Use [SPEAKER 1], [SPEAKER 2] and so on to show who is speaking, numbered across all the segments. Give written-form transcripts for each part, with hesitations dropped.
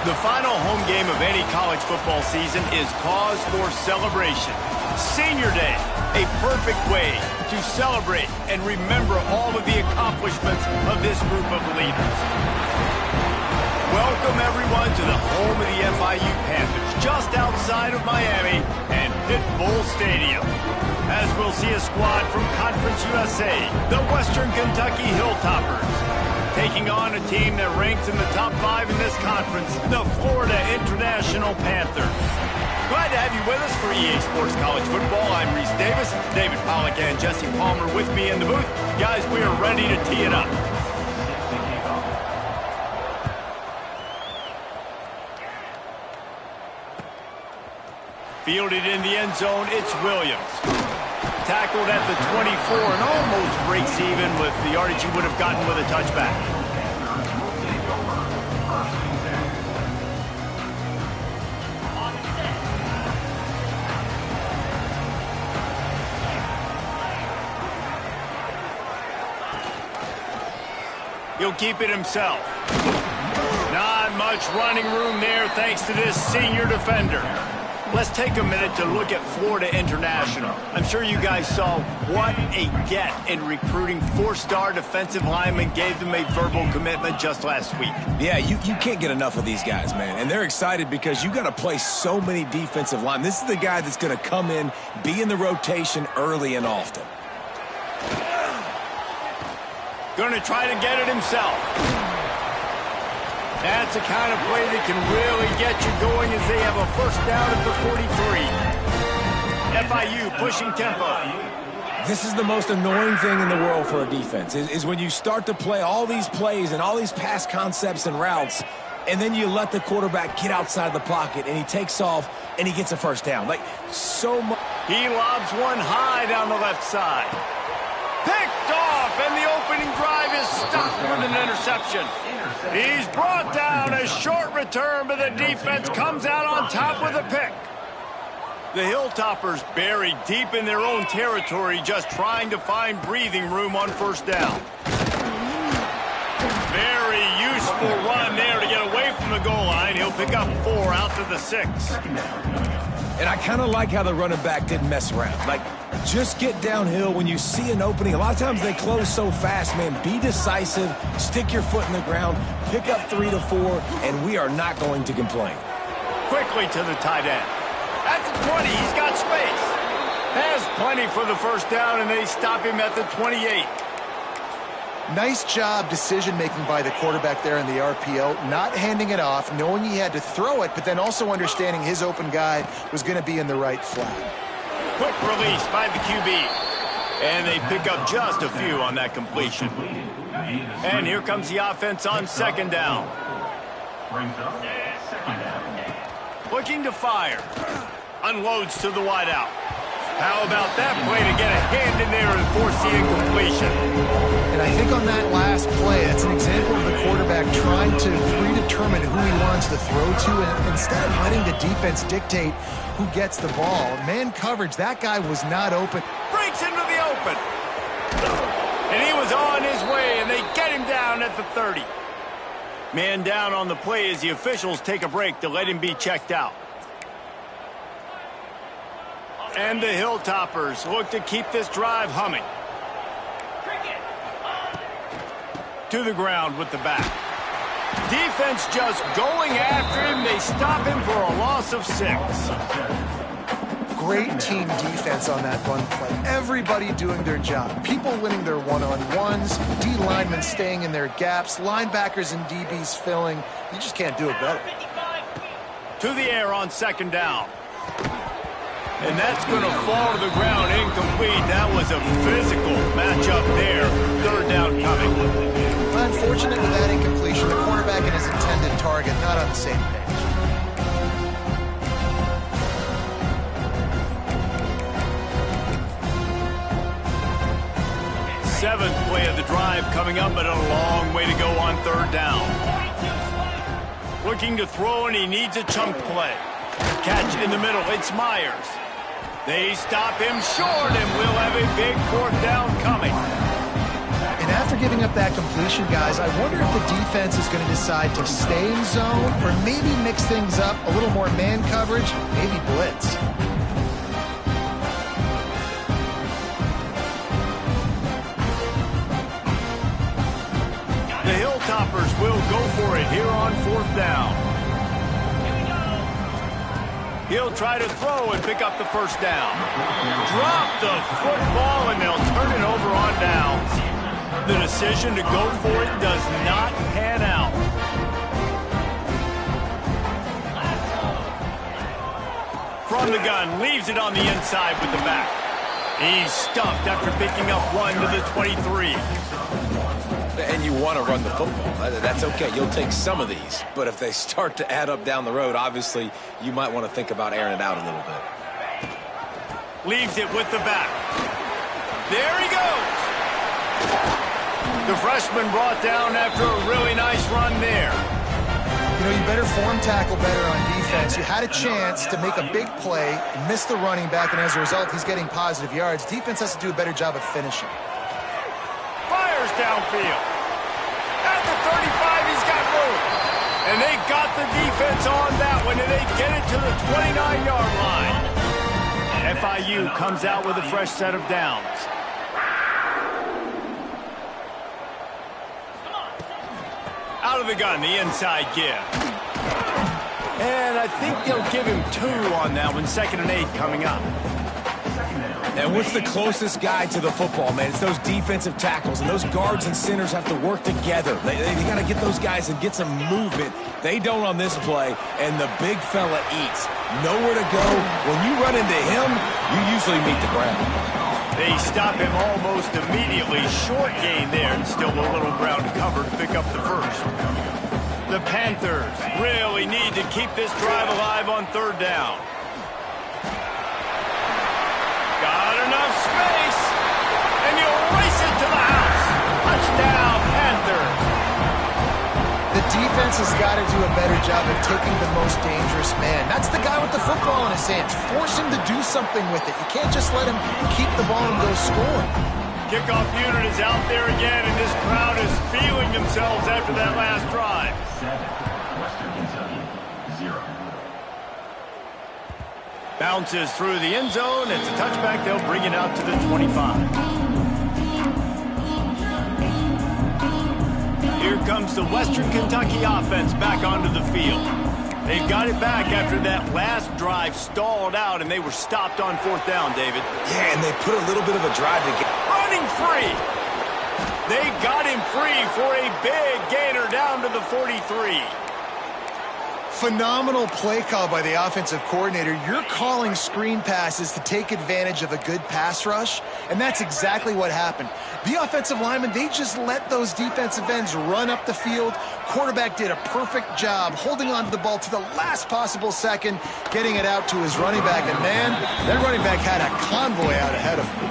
[SPEAKER 1] The final home game of any college football season is cause for celebration. Senior Day, a perfect way to celebrate and remember all of the accomplishments of this group of leaders. Welcome, everyone, to the home of the FIU Panthers, just outside of Miami and Pit Bull Stadium. As we'll see a squad from Conference USA, the Western Kentucky Hilltoppers, taking on a team that ranks in the top 5 in this conference, the Florida International Panthers. Glad to have you with us for EA Sports College Football. I'm Reese Davis, David Pollack and Jesse Palmer with me in the booth. Guys, we are ready to tee it up. Fielded in the end zone, it's Williams. Tackled at the 24 and almost breaks even with the yardage he would have gotten with a touchback. He'll keep it himself. Not much running room there thanks to this senior defender. Let's take a minute to look at Florida International. I'm sure you guys saw what a get in recruiting 4-star defensive linemen, gave them a verbal commitment just last week.
[SPEAKER 2] Yeah, you can't get enough of these guys, man. And they're excited because you got to play so many defensive linemen. This is the guy that's going to come in, be in the rotation early and often.
[SPEAKER 1] Going to try to get it himself. That's the kind of play that can really get you going as they have a first down at the 43. FIU pushing tempo.
[SPEAKER 2] This is the most annoying thing in the world for a defense, is when you start to play all these plays and all these pass concepts and routes, and then you let the quarterback get outside the pocket, and he takes off, and he gets a first down. Like, so much.
[SPEAKER 1] He lobs one high down the left side. Picked off, and the opening drive is stopped with an interception. He's brought down. A short return, but the defense comes out on top with a pick. The Hilltoppers buried deep in their own territory, just trying to find breathing room on first down. Very useful run there to get away from the goal line. He'll pick up 4 out to the 6.
[SPEAKER 2] And I kind of like how the running back didn't mess around. Like, just get downhill when you see an opening. A lot of times they close so fast, man. Be decisive, stick your foot in the ground, pick up 3 to 4, and we are not going to complain.
[SPEAKER 1] Quickly to the tight end. At the 20, he's got space. Has plenty for the first down, and they stop him at the 28.
[SPEAKER 3] Nice job decision-making by the quarterback there in the RPO, not handing it off, knowing he had to throw it, but then also understanding his open guy was going to be in the right flat.
[SPEAKER 1] Quick release by the QB. And they pick up just a few on that completion. And here comes the offense on second down. Looking to fire. Unloads to the wideout. How about that play to get a hand in there and force the incompletion?
[SPEAKER 3] And I think on that last play, that's an example of the quarterback trying to predetermine who he wants to throw to, and instead of letting the defense dictate who gets the ball. Man coverage, that guy was not open.
[SPEAKER 1] Breaks into the open. And he was on his way, and they get him down at the 30. Man down on the play as the officials take a break to let him be checked out. And the Hilltoppers look to keep this drive humming. To the ground with the back. Defense just going after him. They stop him for a loss of 6.
[SPEAKER 3] Great team defense on that run play. Everybody doing their job. People winning their one-on-ones, D linemen staying in their gaps, linebackers and DBs filling. You just can't do it better.
[SPEAKER 1] To the air on second down. And that's going to fall to the ground incomplete. That was a physical matchup there. Third down coming.
[SPEAKER 3] Unfortunate with that incompletion. The quarterback and his intended target not on the same page.
[SPEAKER 1] Seventh play of the drive coming up, but a long way to go on third down. Looking to throw, and he needs a chunk play. Catch in the middle. It's Myers. They stop him short, and we'll have a big fourth down coming.
[SPEAKER 3] And after giving up that completion, guys, I wonder if the defense is going to decide to stay in zone or maybe mix things up, a little more man coverage, maybe blitz.
[SPEAKER 1] The Hilltoppers will go for it here on 4th down. He'll try to throw and pick up the first down. Drop the football, and they'll turn it over on downs. The decision to go for it does not pan out. From the gun, leaves it on the inside with the back. He's stuffed after picking up one to the 23.
[SPEAKER 2] And you want to run the football. That's okay. You'll take some of these. But if they start to add up down the road, obviously, you might want to think about airing it out a little bit.
[SPEAKER 1] Leaves it with the back. There he goes. The freshman brought down after a really nice run there.
[SPEAKER 3] You know, you better form tackle better on defense. You had a chance to make a big play, miss the running back, and as a result, he's getting positive yards. Defense has to do a better job of finishing.
[SPEAKER 1] Fires downfield. At the 35, he's got room. And they got the defense on that one, and they get it to the 29-yard line. FIU comes out with a fresh set of downs. Out of the gun, the inside give. And I think they'll give him 2 on that one. 2nd and 8 coming up.
[SPEAKER 2] And what's the closest guy to the football, man? It's those defensive tackles, and those guards and centers have to work together. They got to get those guys and get some movement. They don't on this play, and the big fella eats. Nowhere to go. When you run into him, you usually meet the ground.
[SPEAKER 1] They stop him almost immediately. Short gain there, and still a little ground covered to pick up the first. The Panthers really need to keep this drive alive on 3rd down. Got enough space, and you'll race it to the house. Touchdown, Panthers.
[SPEAKER 3] The defense has got to do a better job of taking the most dangerous man. That's the guy with the football in his hands. Force him to do something with it. You can't just let him keep the ball and go score.
[SPEAKER 1] Kickoff unit is out there again, and this crowd is feeling themselves after that last drive.
[SPEAKER 4] 7, Western Kentucky, 0.
[SPEAKER 1] Bounces through the end zone. It's a touchback. They'll bring it out to the 25. Here comes the Western Kentucky offense back onto the field. They've got it back after that last drive stalled out, and they were stopped on 4th down, David.
[SPEAKER 2] Yeah, and they put a little bit of a drive to get...
[SPEAKER 1] Running free. They got him free for a big gainer down to the 43.
[SPEAKER 3] Phenomenal play call by the offensive coordinator. You're calling screen passes to take advantage of a good pass rush, and that's exactly what happened. The offensive linemen, they just let those defensive ends run up the field. Quarterback did a perfect job holding on to the ball to the last possible second, getting it out to his running back, and man, that running back had a convoy out ahead of him.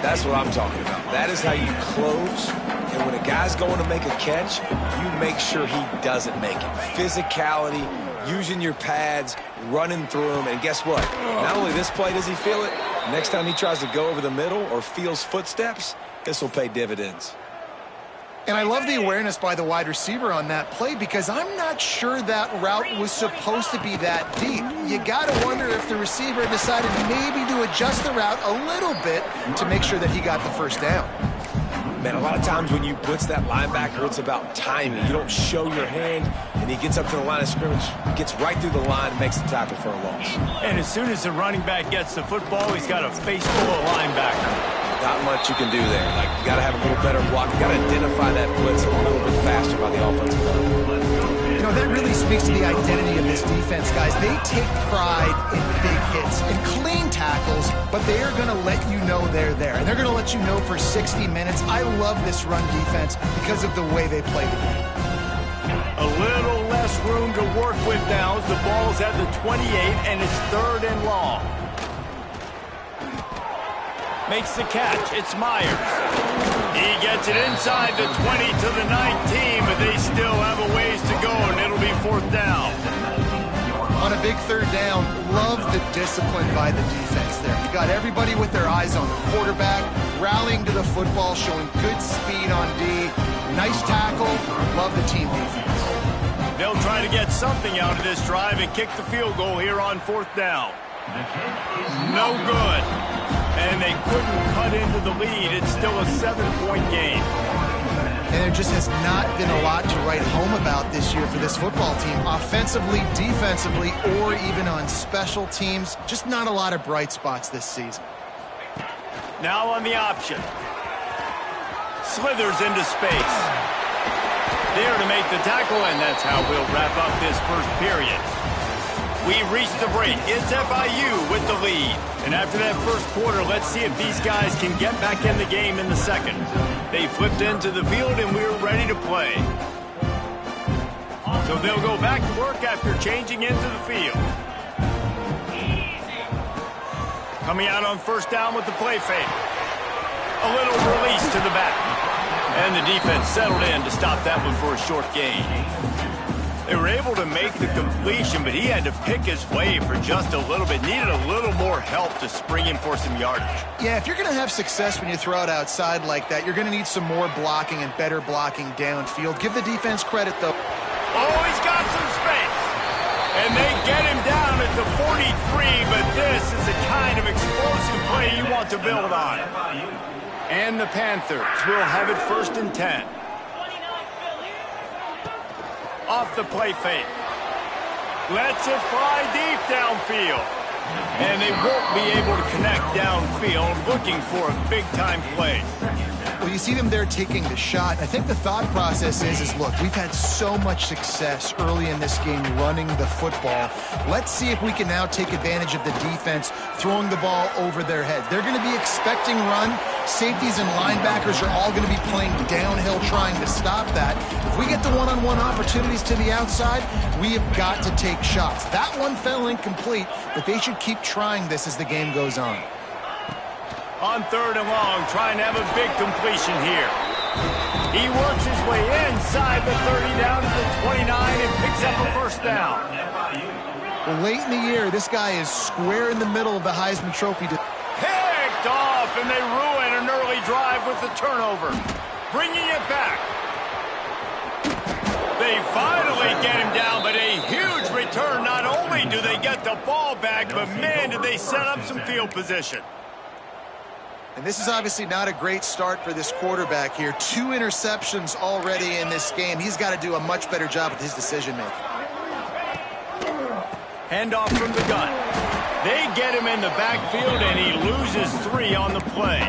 [SPEAKER 2] That's what I'm talking about. That is how you close. And when a guy's going to make a catch, you make sure he doesn't make it. Physicality, using your pads, running through them. And guess what? Not only this play does he feel it, next time he tries to go over the middle or feels footsteps, this will pay dividends.
[SPEAKER 3] And I love the awareness by the wide receiver on that play because I'm not sure that route was supposed to be that deep. You got to wonder if the receiver decided maybe to adjust the route a little bit to make sure that he got the first down.
[SPEAKER 2] Man, a lot of times when you blitz that linebacker, it's about timing. You don't show your hand, and he gets up to the line of scrimmage, gets right through the line, and makes the tackle for a loss.
[SPEAKER 1] And as soon as the running back gets the football, he's got a face full of linebacker.
[SPEAKER 2] Not much you can do there. Like, you got to have a little better block. You got to identify that blitz a little bit faster by the offensive line.
[SPEAKER 3] You know, that really speaks to the identity of this defense, guys. They take pride in big hits and clean tackles, but they are going to let you know they're there. And they're going to let you know for 60 minutes. I love this run defense because of the way they play the game.
[SPEAKER 1] A little less room to work with now as the ball's at the 28, and it's 3rd and long. Makes the catch. It's Myers. He gets it inside the 20 to the 19, but they still have a ways to go, and it'll be 4th down.
[SPEAKER 3] On a big 3rd down, love the discipline by the defense there. You got everybody with their eyes on the quarterback, rallying to the football, showing good speed on D. Nice tackle. Love the team defense.
[SPEAKER 1] They'll try to get something out of this drive and kick the field goal here on 4th down. No good. And they couldn't cut into the lead. It's still a 7-point game.
[SPEAKER 3] And there just has not been a lot to write home about this year for this football team. Offensively, defensively, or even on special teams. Just not a lot of bright spots this season.
[SPEAKER 1] Now on the option. Slithers into space. There to make the tackle, and that's how we'll wrap up this first period. We reached the break. It's FIU with the lead. And after that first quarter, let's see if these guys can get back in the game in the second. They flipped into the field, and we're ready to play. So they'll go back to work after changing into the field. Coming out on 1st down with the play fake. A little release to the back. And the defense settled in to stop that one for a short gain. They were able to make the completion, but he had to pick his way for just a little bit. Needed a little more help to spring him for some yardage.
[SPEAKER 3] Yeah, if you're going to have success when you throw it outside like that, you're going to need some more blocking and better blocking downfield. Give the defense credit, though.
[SPEAKER 1] Oh, he's got some space. And they get him down at the 43, but this is the kind of explosive play you want to build on. And the Panthers will have it 1st and 10. Off the play fake. Lets it fly deep downfield. And they won't be able to connect downfield, looking for a big-time play.
[SPEAKER 3] Well, you see them there taking the shot. I think the thought process is look, we've had so much success early in this game running the football. Let's see if we can now take advantage of the defense throwing the ball over their heads. They're going to be expecting run. Safeties and linebackers are all going to be playing downhill trying to stop that. If we get the one-on-one opportunities to the outside, we have got to take shots. That one fell incomplete, but they should keep trying this as the game goes on.
[SPEAKER 1] On 3rd and long, trying to have a big completion here. He works his way inside the 30 down to the 29 and picks up a 1st down.
[SPEAKER 3] Well, late in the year, this guy is square in the middle of the Heisman Trophy.
[SPEAKER 1] Picked off, and they ruin an early drive with the turnover. Bringing it back. They finally get him down, but a huge return. Not only do they get the ball back, but man, did they set up some field position.
[SPEAKER 3] And this is obviously not a great start for this quarterback here. 2 interceptions already in this game. He's got to do a much better job with his decision-making.
[SPEAKER 1] Handoff from the gun. They get him in the backfield, and he loses 3 on the play.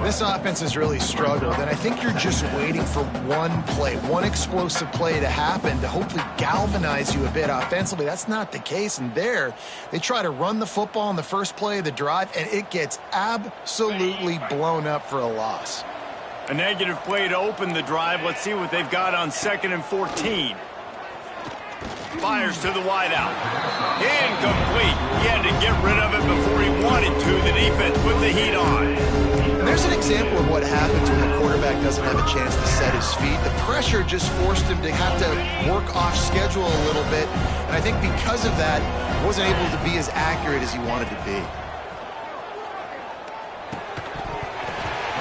[SPEAKER 3] This offense has really struggled, and I think you're just waiting for one play, one explosive play to happen to hopefully galvanize you a bit offensively. That's not the case, and there they try to run the football on the first play of the drive, and it gets absolutely blown up for a loss.
[SPEAKER 1] A negative play to open the drive. Let's see what they've got on 2nd and 14. Fires to the wideout. Incomplete. He had to get rid of it before he wanted to. The defense put the heat on.
[SPEAKER 3] And there's an example of what happens when the quarterback doesn't have a chance to set his feet. The pressure just forced him to have to work off schedule a little bit. And I think because of that, he wasn't able to be as accurate as he wanted to be.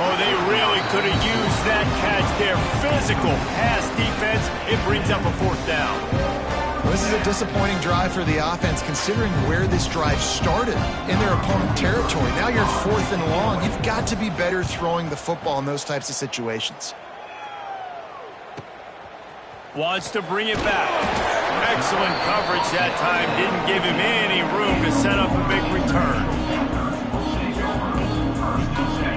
[SPEAKER 1] Oh, they really could have used that catch there. Physical pass defense. It brings up a 4th down.
[SPEAKER 3] This is a disappointing drive for the offense considering where this drive started in their opponent territory. Now you're 4th and long. You've got to be better throwing the football in those types of situations.
[SPEAKER 1] Wants to bring it back. Excellent coverage that time. Didn't give him any room to set up a big return.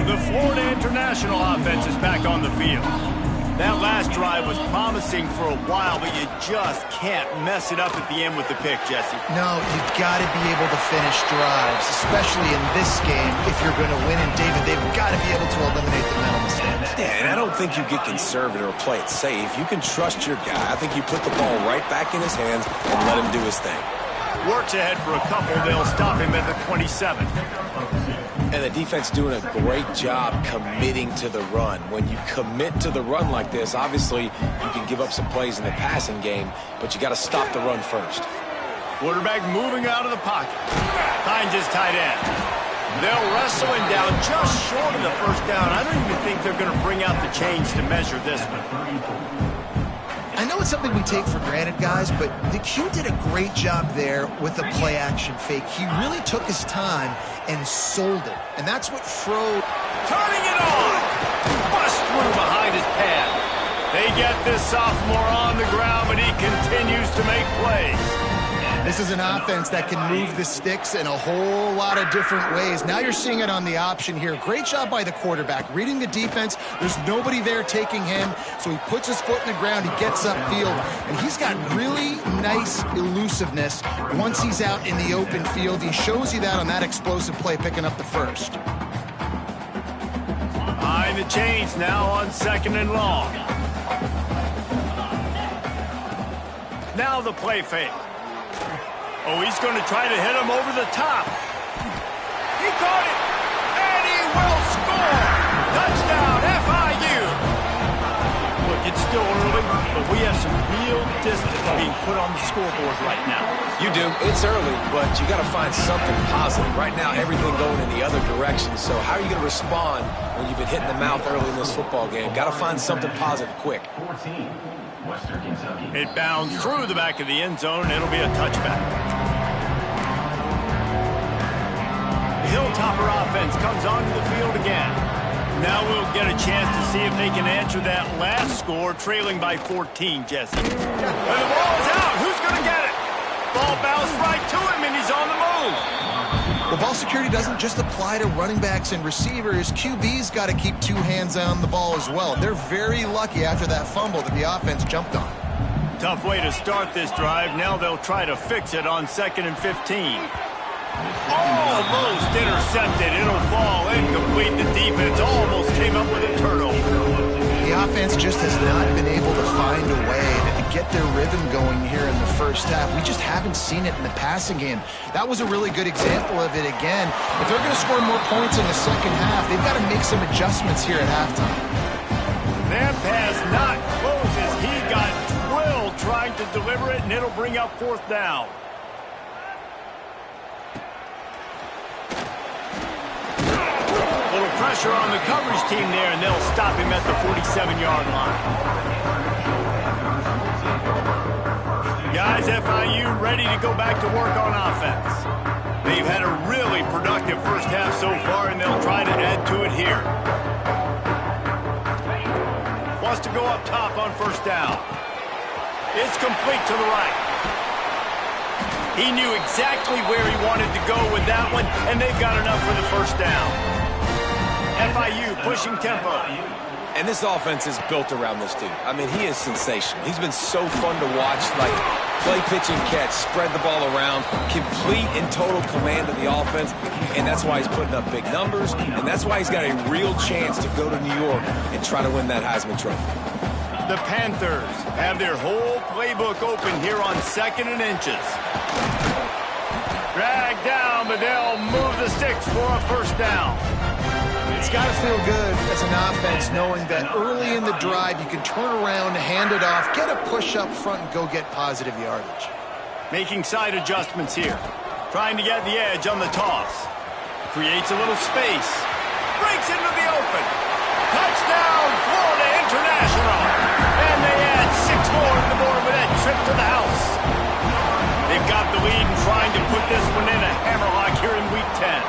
[SPEAKER 1] The Florida International offense is back on the field. That last drive was promising for a while, but you just can't mess it up at the end with the pick, Jesse.
[SPEAKER 3] No, you've got to be able to finish drives, especially in this game if you're going to win. And, David, they've got to be able to eliminate the mental mistakes.
[SPEAKER 2] Yeah, and I don't think you get conservative or play it safe. You can trust your guy. I think you put the ball right back in his hands and let him do his thing.
[SPEAKER 1] Works ahead for a couple. They'll stop him at the 27.
[SPEAKER 2] And the defense doing a great job committing to the run. When you commit to the run like this, obviously you can give up some plays in the passing game, but you got to stop the run first.
[SPEAKER 1] Quarterback moving out of the pocket. Finds his tight end. They'll wrestle him down just short of the first down. I don't even think they're going to bring out the chains to measure this one.
[SPEAKER 3] I know it's something we take for granted, guys, but the Q did a great job there with the play-action fake. He really took his time and sold it, and that's what Fro...
[SPEAKER 1] Turning it on! Bust through behind his pad. They get this sophomore on the ground, but he continues to make plays.
[SPEAKER 3] This is an offense that can move the sticks in a whole lot of different ways. Now you're seeing it on the option here. Great job by the quarterback. Reading the defense, there's nobody there taking him, so he puts his foot in the ground, he gets upfield, and he's got really nice elusiveness once he's out in the open field. He shows you that on that explosive play, picking up the first.
[SPEAKER 1] Behind the chains now on 2nd and long. Now the play fake. Oh, he's going to try to hit him over the top. He caught it, and he will score. Touchdown, FIU. Look, it's still early, but we have some real distance being put on the scoreboard right now.
[SPEAKER 2] You do. It's early, but you got to find something positive. Right now, everything going in the other direction. So how are you going to respond when you've been hitting the mouth early in this football game? Got to find something positive quick.
[SPEAKER 4] 14, Western Kentucky.
[SPEAKER 1] It bounds through the back of the end zone, and it'll be a touchback. The Hilltopper offense comes onto the field again. Now we'll get a chance to see if they can answer that last score, trailing by 14, Jesse. And the ball's out. Who's going to get it? Ball bounced right to him, and he's on the move.
[SPEAKER 3] Well, ball security doesn't just apply to running backs and receivers. QB's got to keep two hands on the ball as well. They're very lucky after that fumble that the offense jumped on.
[SPEAKER 1] Tough way to start this drive. Now they'll try to fix it on 2nd and 15. Almost intercepted. It'll fall incomplete. The defense almost came up with a turnover.
[SPEAKER 3] The offense just has not been able to find a way to get their rhythm going here in the first half. We just haven't seen it in the passing game. That was a really good example of it again. If they're going to score more points in the second half, they've got to make some adjustments here at halftime.
[SPEAKER 1] That pass not close as he got drilled trying to deliver it, and it'll bring up 4th down. Little pressure on the coverage team there, and they'll stop him at the 47-yard line. Guys, FIU ready to go back to work on offense. They've had a really productive first half so far, and they'll try to add to it here. Wants to go up top on 1st down. It's complete to the right. He knew exactly where he wanted to go with that one, and they've got enough for the 1st down. FIU pushing tempo.
[SPEAKER 2] And this offense is built around this dude. I mean, he is sensational. He's been so fun to watch, like play, pitch, and catch, spread the ball around, complete and total command of the offense, and that's why he's putting up big numbers, and that's why he's got a real chance to go to New York and try to win that Heisman Trophy.
[SPEAKER 1] The Panthers have their whole playbook open here on 2nd and inches. Drag down, but they'll move the sticks for a 1st down.
[SPEAKER 3] It's got to feel good as an offense knowing that early in the drive you can turn around, hand it off, get a push up front, and go get positive yardage.
[SPEAKER 1] Making side adjustments here. Trying to get the edge on the toss. Creates a little space. Breaks into the open. Touchdown, Florida International. And they add 6 more to the board with that trip to the house. They've got the lead and trying to put this one in a hammerlock here in Week 10.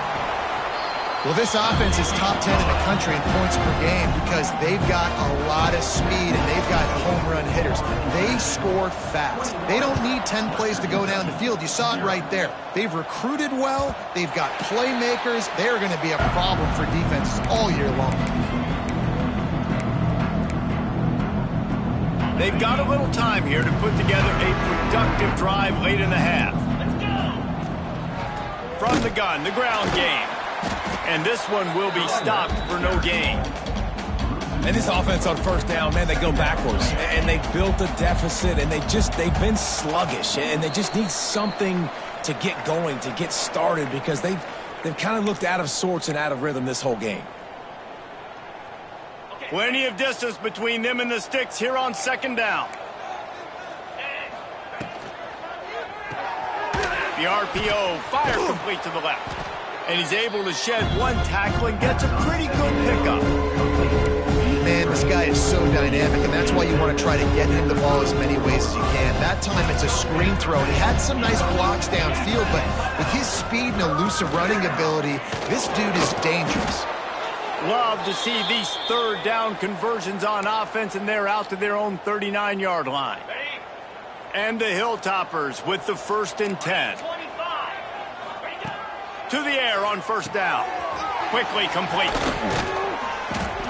[SPEAKER 3] Well, this offense is top 10 in the country in points per game because they've got a lot of speed and they've got home run hitters. They score fast. They don't need 10 plays to go down the field. You saw it right there. They've recruited well. They've got playmakers. They're going to be a problem for defenses all year long.
[SPEAKER 1] They've got a little time here to put together a productive drive late in the half. From the gun, the ground game. And this one will be stopped for no gain.
[SPEAKER 2] And this offense on 1st down, man, they go backwards. And they built a deficit, and they've been sluggish. And they just need something to get going, to get started, because they've kind of looked out of sorts and out of rhythm this whole game.
[SPEAKER 1] Plenty of distance between them and the sticks here on 2nd down. The RPO, fire complete to the left. And he's able to shed one tackle and gets a pretty good pickup.
[SPEAKER 3] Man, this guy is so dynamic, and that's why you want to try to get him the ball as many ways as you can. That time it's a screen throw. He had some nice blocks downfield, but with his speed and elusive running ability, this dude is dangerous.
[SPEAKER 1] Love to see these third down conversions on offense, and they're out to their own 39-yard line. And the Hilltoppers with the 1st and 10. To the air on 1st down. Quickly complete.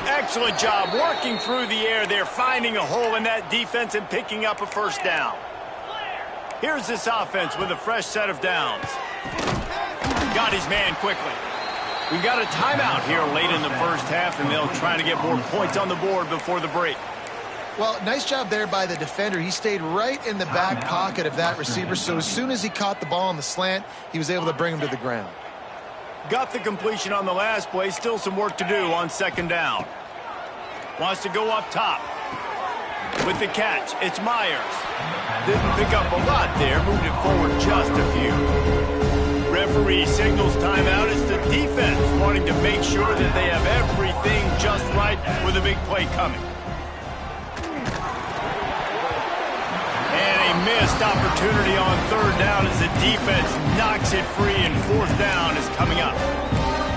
[SPEAKER 1] Excellent job working through the air there, finding a hole in that defense and picking up a 1st down. Here's this offense with a fresh set of downs. Got his man quickly. We've got a timeout here late in the 1st half, and they'll try to get more points on the board before the break.
[SPEAKER 3] Well, nice job there by the defender. He stayed right in the back pocket of that receiver, so as soon as he caught the ball on the slant, he was able to bring him to the ground.
[SPEAKER 1] Got the completion on the last play. Still some work to do on 2nd down. Wants to go up top. With the catch, it's Myers. Didn't pick up a lot there. Moved it forward just a few. Referee signals timeout. It's the defense wanting to make sure that they have everything just right with a big play coming. And a missed opportunity on 3rd down as the defense knocks it free, and 4th down is coming up.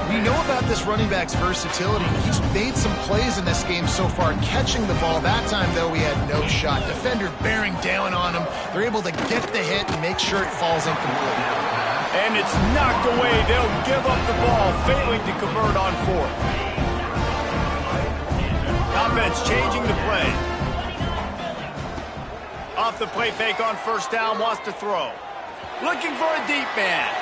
[SPEAKER 3] We know about this running back's versatility. He's made some plays in this game so far, catching the ball. That time, though, he had no shot. Defender bearing down on him. They're able to get the hit and make sure it falls incomplete.
[SPEAKER 1] And it's knocked away. They'll give up the ball, failing to convert on 4th. Offense changing the play. Off the play fake on 1st down, wants to throw. Looking for a deep man.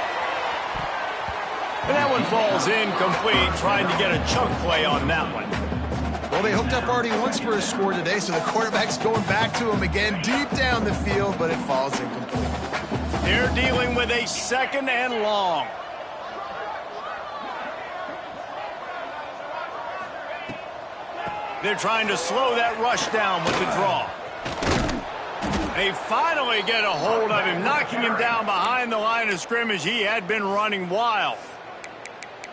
[SPEAKER 1] And that one falls incomplete, trying to get a chunk play on that one.
[SPEAKER 3] Well, they hooked up already once for a score today, so the quarterback's going back to him again deep down the field, but it falls incomplete.
[SPEAKER 1] They're dealing with a 2nd and long. They're trying to slow that rush down with the draw. They finally get a hold of him, knocking him down behind the line of scrimmage. He had been running wild.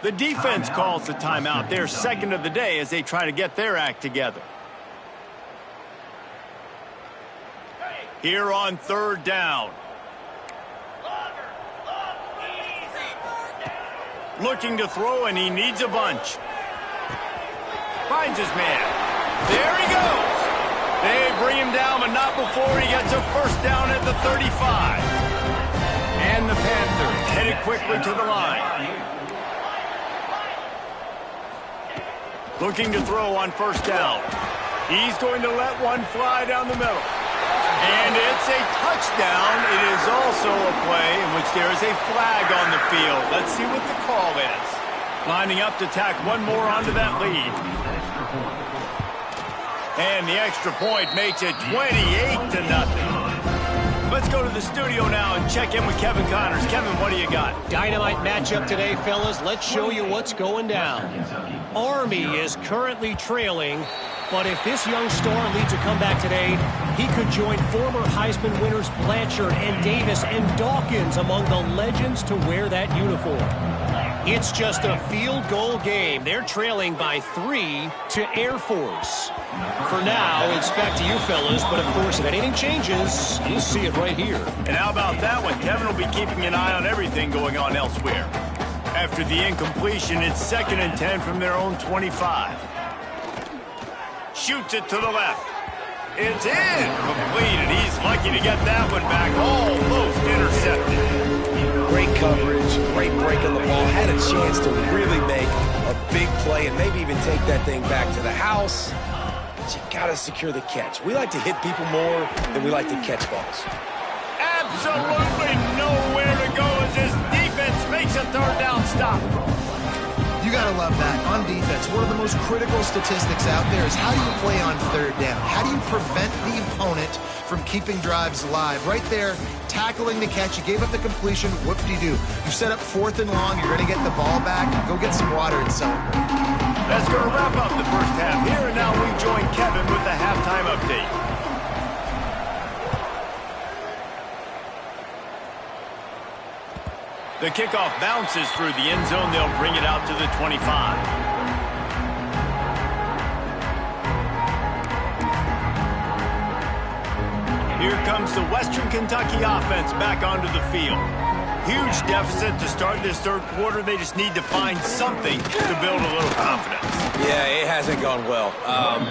[SPEAKER 1] The defense calls the timeout, their 2nd of the day, as they try to get their act together. Here on 3rd down. Looking to throw, and he needs a bunch. Finds his man. There he goes. They bring him down, but not before he gets a 1st down at the 35. And the Panthers headed quickly to the line. Looking to throw on 1st down. He's going to let one fly down the middle. And it's a touchdown. It is also a play in which there is a flag on the field. Let's see what the call is. Lining up to tack one more onto that lead. And the extra point makes it 28-0. Let's go to the studio now and check in with Kevin Connors. Kevin, what do you got?
[SPEAKER 5] Dynamite matchup today, fellas. Let's show you what's going down. Army is currently trailing, but if this young star leads a comeback today, he could join former Heisman winners Blanchard and Davis and Dawkins among the legends to wear that uniform. It's just a field goal game. They're trailing by 3 to Air Force. For now, it's back to you fellas, but of course, if anything changes, you'll see it right here.
[SPEAKER 1] And how about that one? Kevin will be keeping an eye on everything going on elsewhere. After the incompletion, it's 2nd and 10 from their own 25. Shoots it to the left. It's incomplete, and he's lucky to get that one back. Almost intercepted.
[SPEAKER 2] Great coverage, great break on the ball. Had a chance to really make a big play and maybe even take that thing back to the house. But you got to secure the catch. We like to hit people more than we like to catch balls.
[SPEAKER 1] Absolutely nowhere to go as this defense makes a 3rd down stop.
[SPEAKER 3] You got to love that. On defense, one of the most critical statistics out there is how do you play on 3rd down? How do you prevent the opponent from keeping drives alive? Right there, tackling the catch. You gave up the completion. Whoop-de-doo. You set up 4th and long. You're going to get the ball back. Go get some water and celebrate.
[SPEAKER 1] That's going to wrap up the 1st half. Here and now we join Kevin with the halftime update. The kickoff bounces through the end zone. They'll bring it out to the 25. Here comes the Western Kentucky offense back onto the field. Huge deficit to start this third quarter. They just need to find something to build a little confidence.
[SPEAKER 2] Yeah, it hasn't gone well.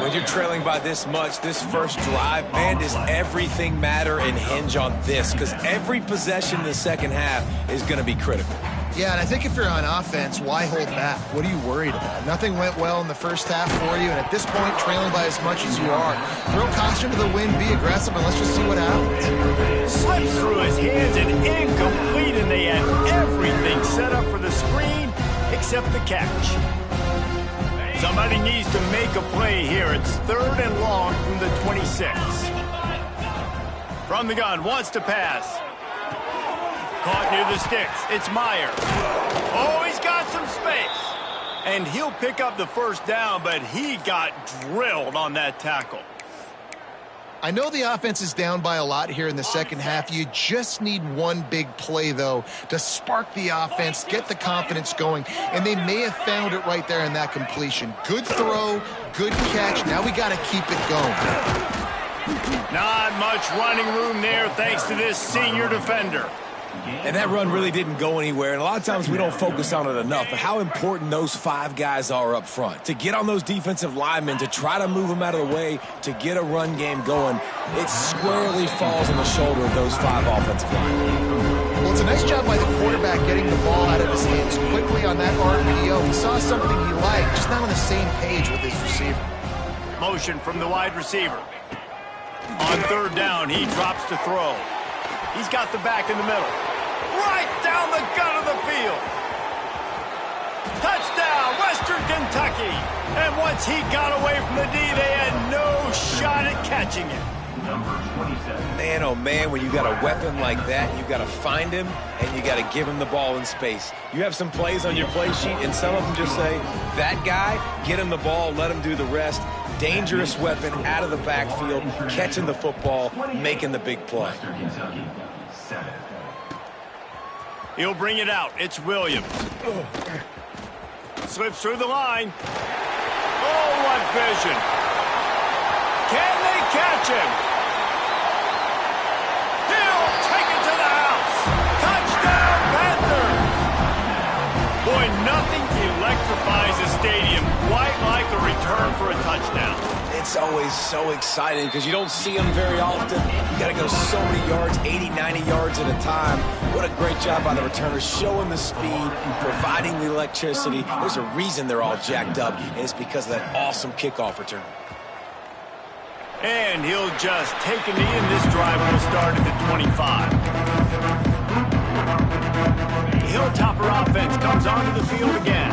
[SPEAKER 2] When you're trailing by this much, this first drive, man, does everything matter and hinge on this? Because every possession in the second half is going to be critical.
[SPEAKER 3] Yeah, and I think if you're on offense, why hold back? What are you worried about? Nothing went well in the first half for you, and at this point, trailing by as much as you are, throw caution to the wind, be aggressive, and let's just see what happens.
[SPEAKER 1] Slips through his hands and incomplete, and they had everything set up for the screen except the catch. Somebody needs to make a play here. It's 3rd and long from the 26. From the gun, wants to pass. Caught near the sticks. It's Meyer. Oh, he's got some space. And he'll pick up the first down, but he got drilled on that tackle.
[SPEAKER 3] I know the offense is down by a lot here in the second half. You just need one big play, though, to spark the offense, get the confidence going, and they may have found it right there in that completion. Good throw, good catch. Now we got to keep it going.
[SPEAKER 1] Not much running room there thanks to this senior defender.
[SPEAKER 2] And that run really didn't go anywhere. And a lot of times we don't focus on it enough, but how important those 5 guys are up front. To get on those defensive linemen, to try to move them out of the way, to get a run game going, it squarely falls on the shoulder of those 5 offensive linemen.
[SPEAKER 3] Well, it's a nice job by the quarterback getting the ball out of his hands quickly on that RPO. He saw something he liked, just not on the same page with his receiver.
[SPEAKER 1] Motion from the wide receiver. On 3rd down, he drops to throw. He's got the back in the middle. Right down the gut of the field. Touchdown, Western Kentucky. And once he got away from the D, they had no shot at catching it.
[SPEAKER 4] Number 27.
[SPEAKER 2] Man, oh man, when you got a weapon like that, you got to find him and you got to give him the ball in space. You have some plays on your play sheet, and some of them just say, that guy, get him the ball, let him do the rest. Dangerous weapon out of the backfield, catching the football, making the big play.
[SPEAKER 4] Western Kentucky, 7.
[SPEAKER 1] He'll bring it out. It's Williams. Slips through the line. Oh, what vision. Can they catch him? He'll take it to the house. Touchdown, Panthers. Boy, nothing electrifies a stadium quite like a return for a touchdown.
[SPEAKER 2] It's always so exciting because you don't see them very often. You got to go so many yards, 80, 90 yards at a time. What a great job by the returners, showing the speed, providing the electricity. There's a reason they're all jacked up, and it's because of that awesome kickoff return.
[SPEAKER 1] And he'll just take a knee, and this drive will start at the 25. The Hilltopper offense comes onto the field again.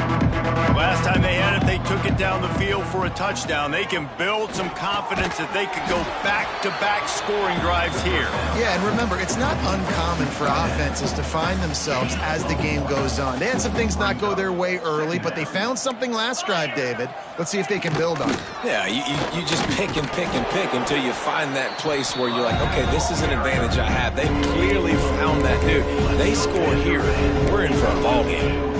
[SPEAKER 1] Last time they had it, they took it down the field for a touchdown. They can build some confidence that they could go back-to-back scoring drives here.
[SPEAKER 3] Yeah, and remember, it's not uncommon for offenses to find themselves as the game goes on. They had some things not go their way early, but they found something last drive, David. Let's see if they can build on it.
[SPEAKER 2] Yeah, you just pick and pick and pick until you find that place where you're like, okay, this is an advantage I have. They clearly found that, dude. They score here. We're in for a ball game.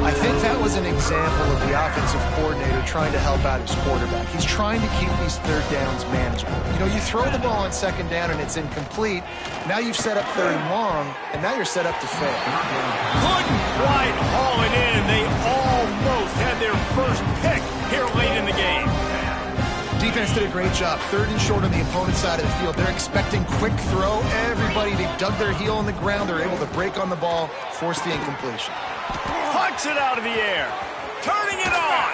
[SPEAKER 3] I think that was an example of the offensive coordinator trying to help out his quarterback. He's trying to keep these 3rd downs manageable. You know, you throw the ball on 2nd down and it's incomplete. Now you've set up 3rd and long, and now you're set up to fail.
[SPEAKER 1] Couldn't quite haul it in. They almost had their first pick here late in the game.
[SPEAKER 3] Defense did a great job. 3rd and short on the opponent's side of the field. They're expecting quick throw. Everybody, they dug their heel on the ground. They're able to break on the ball, force the incompletion.
[SPEAKER 1] Hucks it out of the air. Turning it on.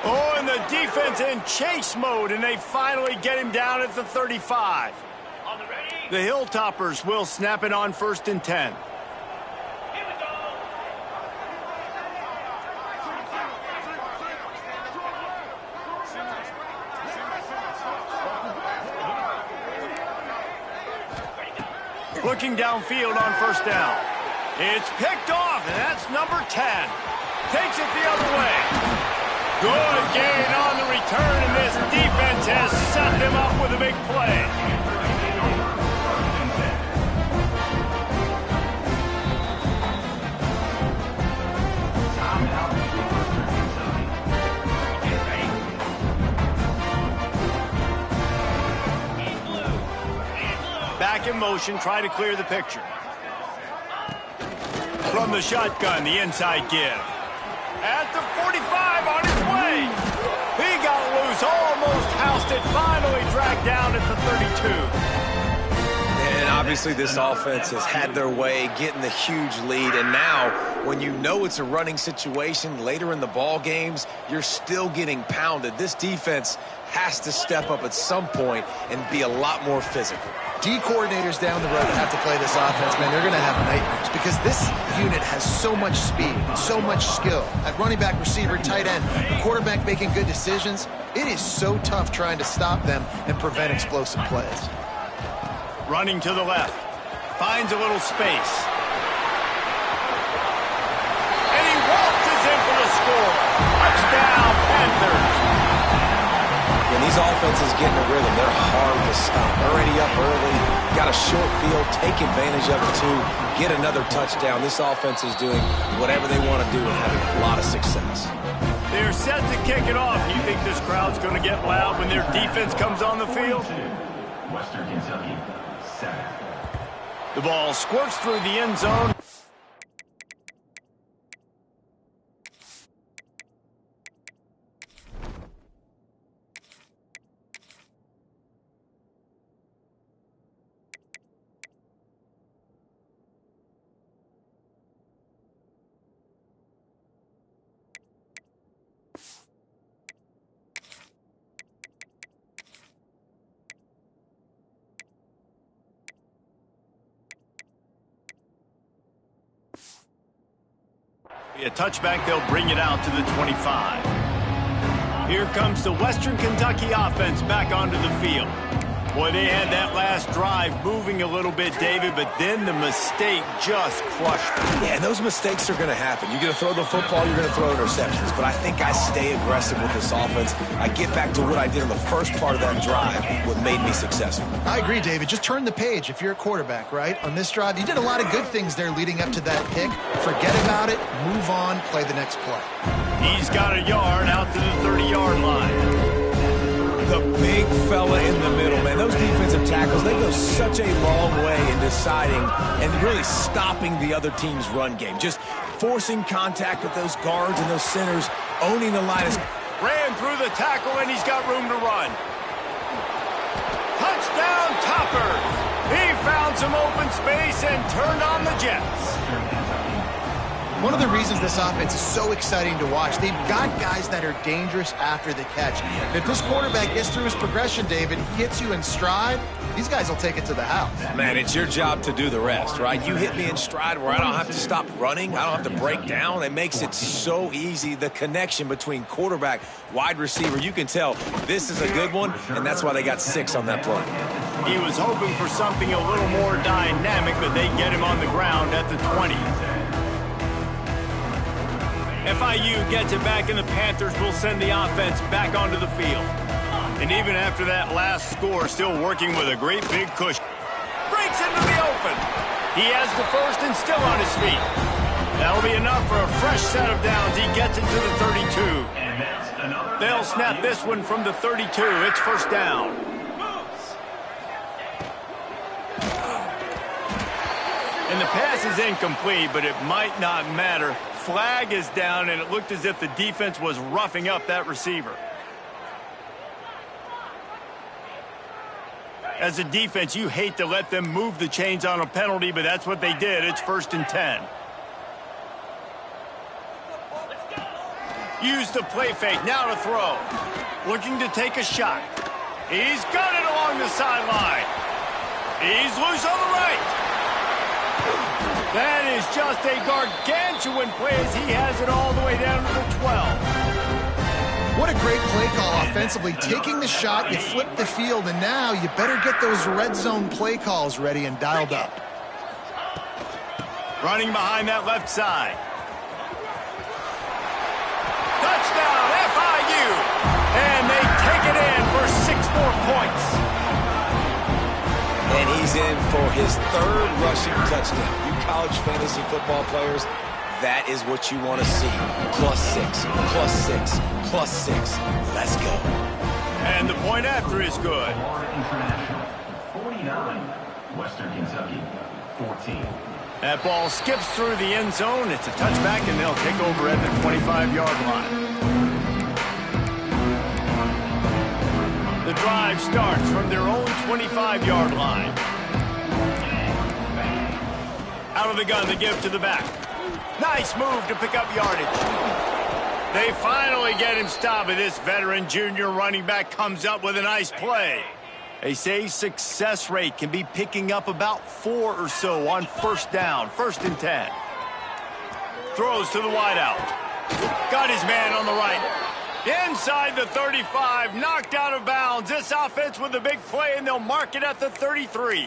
[SPEAKER 1] Oh, and the defense in chase mode, and they finally get him down at the 35. The Hilltoppers will snap it on 1st and 10. Looking downfield on 1st down. It's picked off, and that's number 10. Takes it the other way. Good gain on the return, and this defense has set them up with a big play. back in motion, try to clear the picture. From the shotgun, the inside give. At the 45, on his way. He got loose, almost housed it, finally dragged down at the 32.
[SPEAKER 2] And obviously this offense has had their way, getting the huge lead. And now, when you know it's a running situation later in the ball games, you're still getting pounded. This defense has to step up at some point and be a lot more physical.
[SPEAKER 3] D coordinators down the road have to play this offense, man. They're going to have nightmares because this unit has so much speed and so much skill. At running back, receiver, tight end, the quarterback making good decisions. It is so tough trying to stop them and prevent explosive plays.
[SPEAKER 1] Running to the left. Finds a little space. And he waltzes in for the score. Touchdown, Panthers.
[SPEAKER 2] When these offenses get in a rhythm, they're hard to stop. Already up early, got a short field, take advantage of it too, get another touchdown. This offense is doing whatever they want to do and having a lot of success.
[SPEAKER 1] They're set to kick it off. You think this crowd's going to get loud when their defense comes on the field?
[SPEAKER 4] Western Kentucky, 7.
[SPEAKER 1] The ball squirts through the end zone. A touchback, they'll bring it out to the 25. Here comes the Western Kentucky offense back onto the field. Boy, they had that last drive moving a little bit, David, but then the mistake just crushed them.
[SPEAKER 2] Yeah, and those mistakes are going to happen. You're going to throw the football, you're going to throw interceptions. But I think I stay aggressive with this offense. I get back to what I did in the first part of that drive, what made me successful.
[SPEAKER 3] I agree, David. Just turn the page if you're a quarterback, right? On this drive, you did a lot of good things there leading up to that pick. Forget about it, move on, play the next play.
[SPEAKER 1] He's got a yard out to the 30-yard line.
[SPEAKER 2] The big fella in the middle, man. Those defensive tackles, they go such a long way in deciding and really stopping the other team's run game. Just forcing contact with those guards and those centers, owning the line.
[SPEAKER 1] Ran through the tackle, and he's got room to run. Touchdown, Toppers! He found some open space and turned on the Jets.
[SPEAKER 3] One of the reasons this offense is so exciting to watch, they've got guys that are dangerous after the catch. And if this quarterback gets through his progression, David, gets you in stride, these guys will take it to the house.
[SPEAKER 2] Man, it's your job to do the rest, right? You hit me in stride where I don't have to stop running. I don't have to break down. It makes it so easy, the connection between quarterback, wide receiver. You can tell this is a good one, and that's why they got 6 on that play.
[SPEAKER 1] He was hoping for something a little more dynamic, but they get him on the ground at the 20. FIU gets it back, and the Panthers will send the offense back onto the field. And even after that last score, still working with a great big cushion. Breaks into the open. He has the first and still on his feet. That'll be enough for a fresh set of downs. He gets it to the 32. They'll snap this one from the 32. It's first down. And the pass is incomplete, but it might not matter. Flag is down, and it looked as if the defense was roughing up that receiver. As a defense, you hate to let them move the chains on a penalty, but that's what they did. It's first and 10. Use the play fake, now to throw. Looking to take a shot. He's got it along the sideline. He's loose on the right. That is just a gargantuan play as he has it all the way down to the 12.
[SPEAKER 3] What a great play call offensively. Taking the shot, you flip the field, and now you better get those red zone play calls ready and dialed up.
[SPEAKER 1] Running behind that left side. Touchdown, FIU! And they take it in for 6 more points.
[SPEAKER 2] And he's in for his 3rd rushing touchdown. You college fantasy football players, that is what you want to see. +6, +6, +6. Let's go.
[SPEAKER 1] And the point after is good.
[SPEAKER 4] 49. Western Kentucky, 14.
[SPEAKER 1] That ball skips through the end zone. It's a touchback, and they'll take over at the 25-yard line. The drive starts from their own 25-yard line. Out of the gun, the give to the back. Nice move to pick up yardage. They finally get him stopped, and this veteran junior running back comes up with a nice play. They say success rate can be picking up about 4 or so on first down, 1st and 10. Throws to the wideout. Got his man on the right. Inside the 35, knocked out of bounds. This offense with a big play, and they'll mark it at the 33.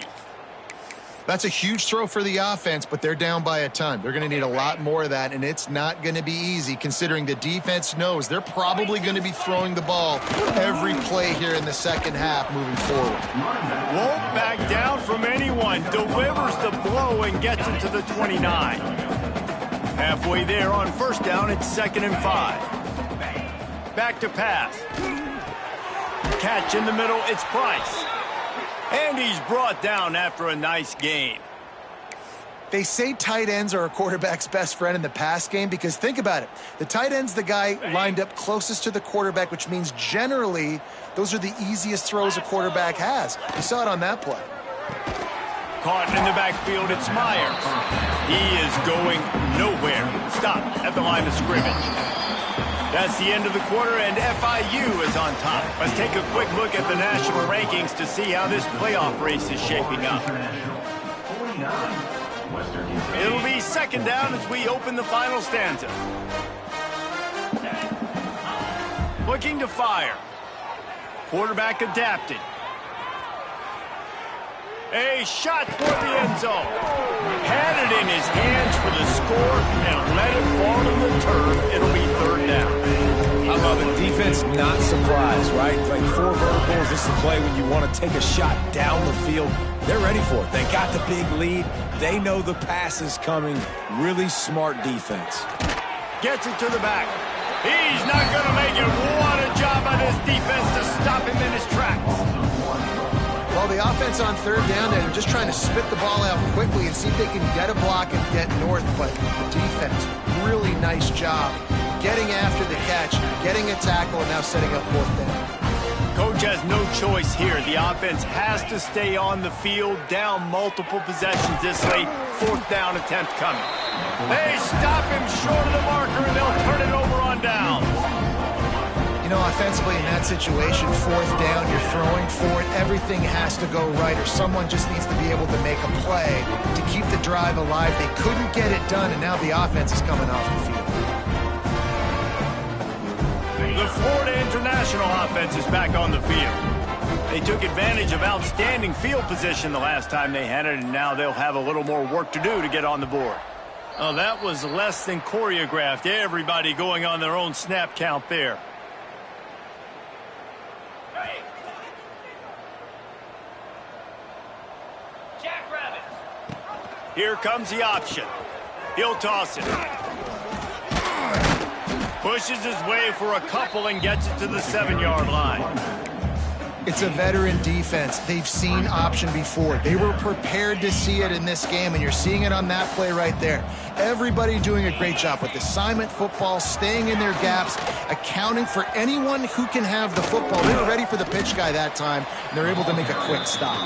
[SPEAKER 3] That's a huge throw for the offense, but they're down by a ton. They're going to need a lot more of that, and it's not going to be easy considering the defense knows they're probably going to be throwing the ball every play here in the second half moving forward.
[SPEAKER 1] Won't back down from anyone. Delivers the blow and gets it to the 29. Halfway there on first down, it's 2nd and 5. Back to pass. Catch in the middle, it's Price. And he's brought down after a nice gain.
[SPEAKER 3] They say tight ends are a quarterback's best friend in the pass game because think about it. The tight end's the guy lined up closest to the quarterback, which means generally those are the easiest throws a quarterback has. You saw it on that play.
[SPEAKER 1] Caught in the backfield, it's Myers. He is going nowhere. Stop at the line of scrimmage. That's the end of the quarter, and FIU is on top. Let's take a quick look at the national rankings to see how this playoff race is shaping up. It'll be 2nd down as we open the final stanza. Looking to fire. Quarterback adapted. A shot toward the end zone. Had it in his hands for the score and let it fall to the turf. It'll be 3rd down.
[SPEAKER 2] I love it. Defense not surprised, right? Like 4 verticals. This is a play when you want to take a shot down the field. They're ready for it. They got the big lead. They know the pass is coming. Really smart defense.
[SPEAKER 1] Gets it to the back. He's not going to make it. What a job by this defense to stop him in his tracks.
[SPEAKER 3] Well, the offense on 3rd down, they're just trying to spit the ball out quickly and see if they can get a block and get north. But the defense, really nice job getting after the catch, getting a tackle, and now setting up 4th down.
[SPEAKER 1] Coach has no choice here. The offense has to stay on the field, down multiple possessions this late. 4th down attempt coming. They stop him short of the marker, and they'll turn it over on downs.
[SPEAKER 3] You know, offensively in that situation, 4th down, you're throwing for it. Everything has to go right, or someone just needs to be able to make a play to keep the drive alive. They couldn't get it done, and now the offense is coming off the field.
[SPEAKER 1] The Florida International offense is back on the field. They took advantage of outstanding field position the last time they had it, and now they'll have a little more work to do to get on the board. Oh, that was less than choreographed. Everybody going on their own snap count there. Here comes the option. He'll toss it. Pushes his way for a couple and gets it to the 7-yard line.
[SPEAKER 3] It's a veteran defense. They've seen option before. They were prepared to see it in this game, and you're seeing it on that play right there. Everybody doing a great job with assignment football, staying in their gaps, accounting for anyone who can have the football. They were ready for the pitch guy that time, and they're able to make a quick stop.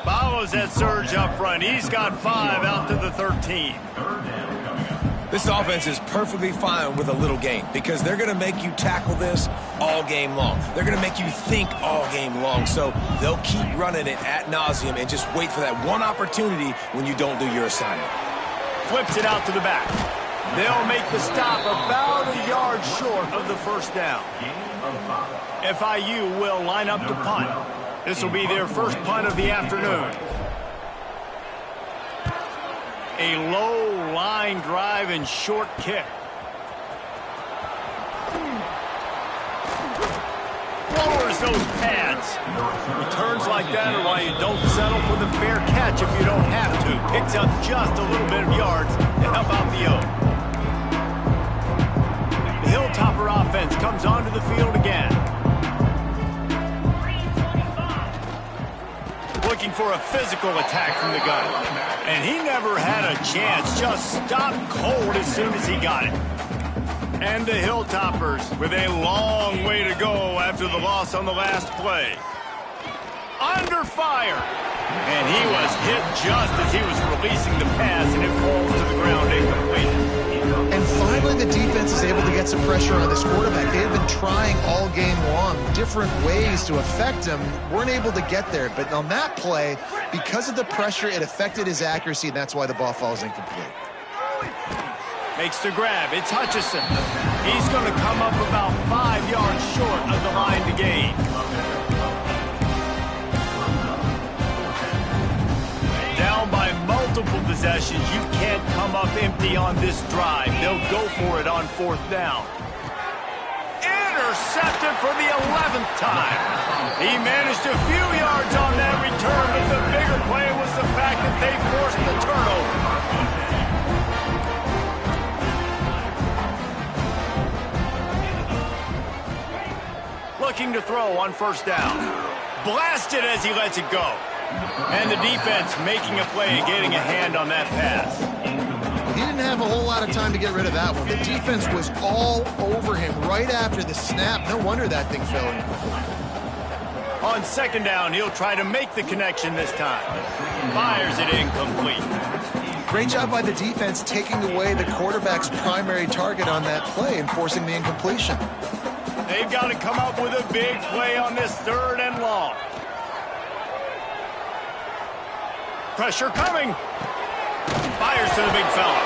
[SPEAKER 1] Follows that surge up front. He's got 5 out to the 13.
[SPEAKER 2] This offense is perfectly fine with a little game because they're going to make you tackle this all game long. They're going to make you think all game long. So they'll keep running it ad nauseum and just wait for that one opportunity when you don't do your assignment.
[SPEAKER 1] Flips it out to the back. They'll make the stop about a yard short of the 1st down. FIU will line up to punt. This will be their first punt of the afternoon. A low line drive and short kick. Lowers those pads. Returns like that are why you don't settle for the fair catch if you don't have to. Picks up just a little bit of yards to help out the O. The Hilltopper offense comes onto the field again. looking for a physical attack from the gun. And he never had a chance, just stopped cold as soon as he got it. And the Hilltoppers with a long way to go after the loss on the last play. Under fire. And he was hit just as he was releasing the pass, and it falls to the ground incomplete.
[SPEAKER 3] And finally, the defense is able to get some pressure on this quarterback. They have been trying all game long different ways to affect him. Weren't able to get there. But on that play, because of the pressure, it affected his accuracy, and that's why the ball falls incomplete.
[SPEAKER 1] Makes the grab. It's Hutchison. He's going to come up about 5 yards short of the line to gain. Down by multiple possessions, you can't come up empty on this drive. They'll go for it on 4th down. Intercepted for the 11th time. He managed a few yards on that return, but the bigger play was the fact that they forced the turnover. Looking to throw on 1st down. Blasted as he lets it go. And the defense making a play and getting a hand on that pass.
[SPEAKER 3] He didn't have a whole lot of time to get rid of that one. The defense was all over him right after the snap. No wonder that thing fell incomplete.
[SPEAKER 1] On 2nd down, he'll try to make the connection this time. Fires it incomplete.
[SPEAKER 3] Great job by the defense taking away the quarterback's primary target on that play and forcing the incompletion.
[SPEAKER 1] They've got to come up with a big play on this 3rd and long. Pressure coming. Fires to the big fella.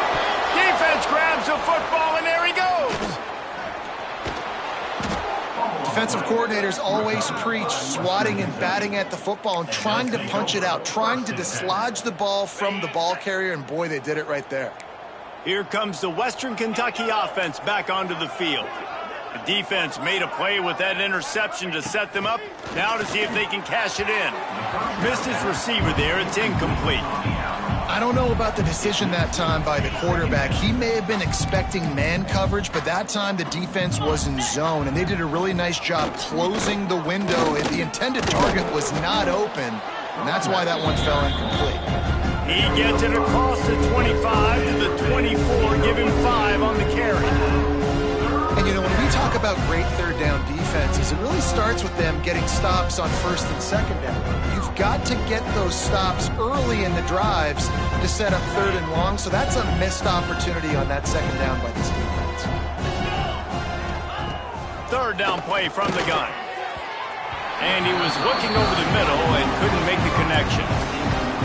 [SPEAKER 1] Defense grabs the football, and there he goes.
[SPEAKER 3] Defensive coordinators always preach swatting and batting at the football and trying to punch it out, trying to dislodge the ball from the ball carrier, and boy, they did it right there.
[SPEAKER 1] Here comes the Western Kentucky offense back onto the field. The defense made a play with that interception to set them up. Now to see if they can cash it in. Missed his receiver there. It's incomplete.
[SPEAKER 3] I don't know about the decision that time by the quarterback. He may have been expecting man coverage, but that time the defense was in zone, and they did a really nice job closing the window. The intended target was not open, and that's why that one fell incomplete.
[SPEAKER 1] He gets it across the 25 to the 24, give him 5 on the carry.
[SPEAKER 3] And, you know, when we talk about great 3rd down defenses, it really starts with them getting stops on 1st and 2nd down. You've got to get those stops early in the drives to set up 3rd and long, so that's a missed opportunity on that 2nd down by this defense.
[SPEAKER 1] 3rd down play from the gun. And he was looking over the middle and couldn't make the connection.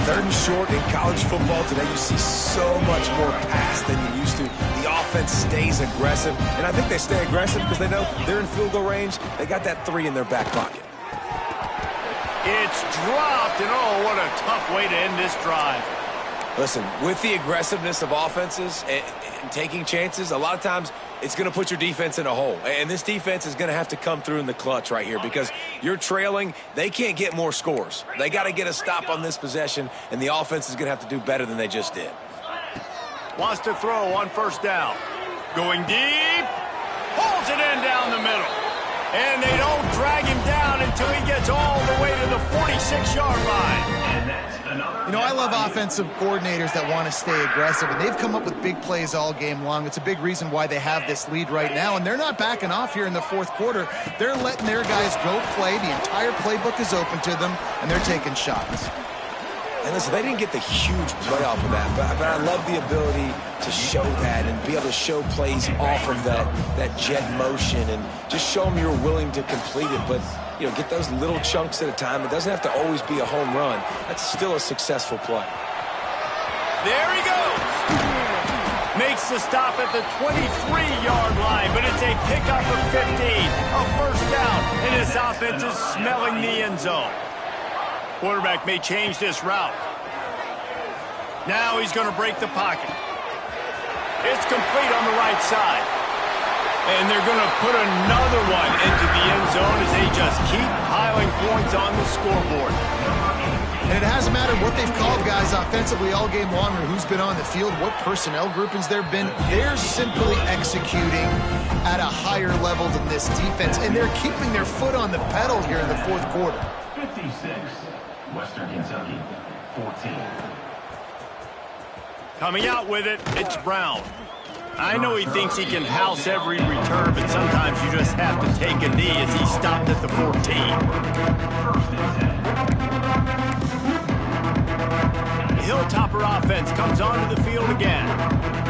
[SPEAKER 2] 3rd and short in college football today, you see so much more pass than you used to. The offense stays aggressive, and I think they stay aggressive because they know they're in field goal range. They got that 3 in their back pocket.
[SPEAKER 1] It's dropped, and oh, what a tough way to end this drive.
[SPEAKER 2] Listen, with the aggressiveness of offenses and taking chances, a lot of times it's going to put your defense in a hole. And this defense is going to have to come through in the clutch right here because you're trailing. They can't get more scores. They got to get a stop on this possession, and the offense is going to have to do better than they just did.
[SPEAKER 1] Wants to throw on 1st down. Going deep. Pulls it in down the middle. And they don't drag him down until he gets all the way to the 46-yard line.
[SPEAKER 3] You know, I love offensive coordinators that want to stay aggressive, and they've come up with big plays all game long. It's a big reason why they have this lead right now, and they're not backing off here in the 4th quarter. They're letting their guys go play. The entire playbook is open to them, and they're taking shots.
[SPEAKER 2] And listen, they didn't get the huge play off of that, but I love the ability to show that and be able to show plays off of that jet motion and just show them you're willing to complete it. But, you know, get those little chunks at a time. It doesn't have to always be a home run. That's still a successful play.
[SPEAKER 1] There he goes. Makes the stop at the 23-yard line, but it's a pickup of 15, a 1st down, and his offense is smelling the end zone. Quarterback may change this route. Now he's going to break the pocket. It's complete on the right side. And they're going to put another one into the end zone as they just keep piling points on the scoreboard.
[SPEAKER 3] And it hasn't mattered what they've called guys offensively all game long or who's been on the field, what personnel groupings there have been. They're simply executing at a higher level than this defense. And they're keeping their foot on the pedal here in the 4th quarter.
[SPEAKER 4] 56. Western Kentucky, 14.
[SPEAKER 1] Coming out with it, it's Brown. I know he thinks he can house every return, but sometimes you just have to take a knee as he stopped at the 14. The Hilltopper offense comes onto the field again.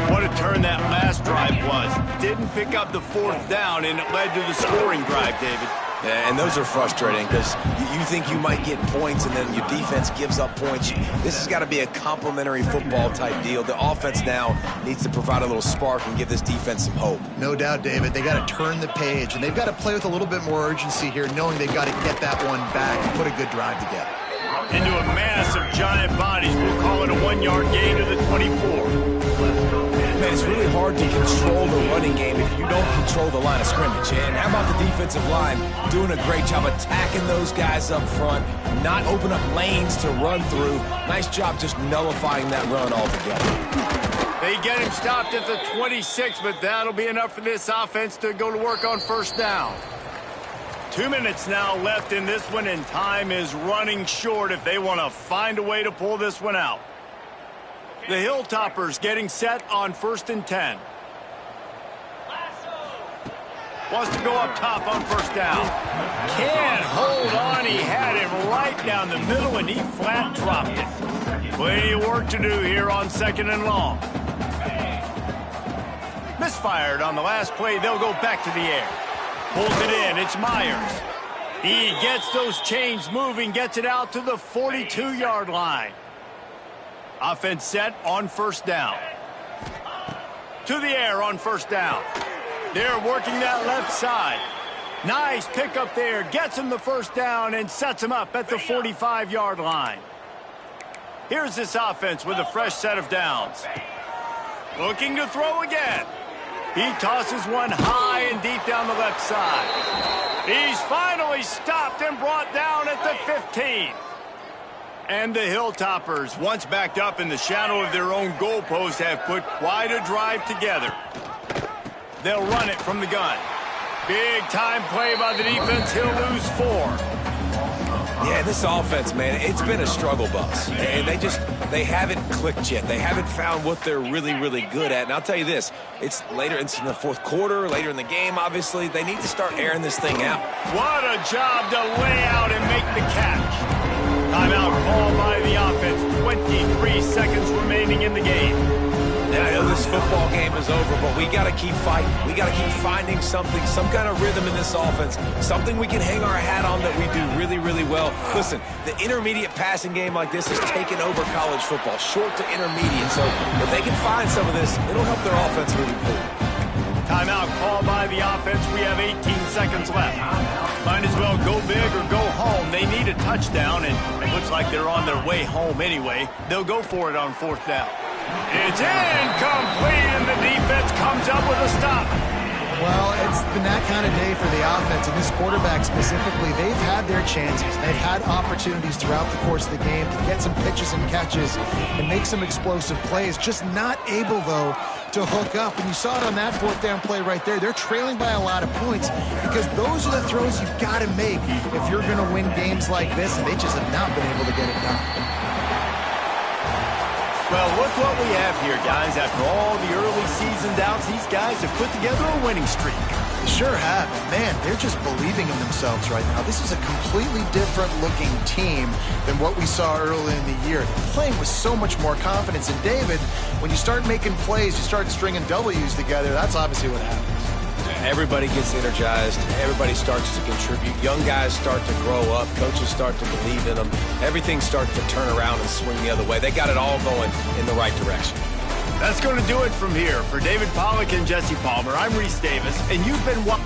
[SPEAKER 1] What a turn that last drive was. Didn't pick up the fourth down, and it led to the scoring drive, David.
[SPEAKER 2] Yeah, and those are frustrating because you think you might get points and then your defense gives up points. This has got to be a complementary football type deal. The offense now needs to provide a little spark and give this defense some hope.
[SPEAKER 3] No doubt, David. They got to turn the page, and they've got to play with a little bit more urgency here, knowing they've got to get that one back and put a good drive together.
[SPEAKER 1] Into a mass of giant bodies. We'll call it a 1-yard gain to the 24.
[SPEAKER 2] Man, it's really hard to control the running game if you don't control the line of scrimmage. And how about the defensive line doing a great job attacking those guys up front, not open up lanes to run through. Nice job just nullifying that run altogether.
[SPEAKER 1] They get him stopped at the 26, but that'll be enough for this offense to go to work on first down. 2 minutes now left in this one, and time is running short if they want to find a way to pull this one out. The Hilltoppers getting set on 1st and 10. Wants to go up top on first down. Can't hold on. He had him right down the middle, and he flat dropped it. Plenty of work to do here on 2nd and long. Misfired on the last play. They'll go back to the air. Pulls it in. It's Myers. He gets those chains moving, gets it out to the 42-yard line. Offense set on first down. To the air on first down. They're working that left side. Nice pickup there. Gets him the first down and sets him up at the 45-yard line. Here's this offense with a fresh set of downs. Looking to throw again. He tosses one high and deep down the left side. He's finally stopped and brought down at the 15. And the Hilltoppers, once backed up in the shadow of their own goalpost, have put quite a drive together. They'll run it from the gun. Big time play by the defense. He'll lose 4.
[SPEAKER 2] Yeah, this offense, man, it's been a struggle bus. And they haven't clicked yet. They haven't found what they're really, really good at. And I'll tell you this, it's later, it's in the fourth quarter, later in the game, obviously. They need to start airing this thing out.
[SPEAKER 1] What a job to lay out and make the catch. Timeout called by the offense. 23 seconds remaining in the game.
[SPEAKER 2] Now, I know this football game is over, but we got to keep fighting. We got to keep finding something, some kind of rhythm in this offense, something we can hang our hat on that we do really, really well. Listen, the intermediate passing game like this has taken over college football, short to intermediate. So if they can find some of this, it'll help their offense moving forward.
[SPEAKER 1] Timeout called by the offense. We have 18 seconds left. Might as well go big or go home. They need a touchdown, and it looks like they're on their way home anyway. They'll go for it on fourth down. It's incomplete, and the defense comes up with a stop.
[SPEAKER 3] Well, it's been that kind of day for the offense, and this quarterback specifically. They've had their chances. They've had opportunities throughout the course of the game to get some pitches and catches and make some explosive plays. Just not able, though, to hook up. And you saw it on that fourth down play right there. They're trailing by a lot of points because those are the throws you've got to make if you're going to win games like this, and they just have not been able to get it done.
[SPEAKER 1] Well, look what we have here, guys. After all the early season doubts, these guys have put together a winning streak.
[SPEAKER 3] They sure have. Man, they're just believing in themselves right now. This is a completely different looking team than what we saw early in the year. They're playing with so much more confidence. And David, when you start making plays, you start stringing W's together, that's obviously what happens.
[SPEAKER 2] Everybody gets energized. Everybody starts to contribute. Young guys start to grow up. Coaches start to believe in them. Everything starts to turn around and swing the other way. They got it all going in the right direction.
[SPEAKER 1] That's going to do it from here. For David Pollack and Jesse Palmer, I'm Reese Davis, and you've been watching.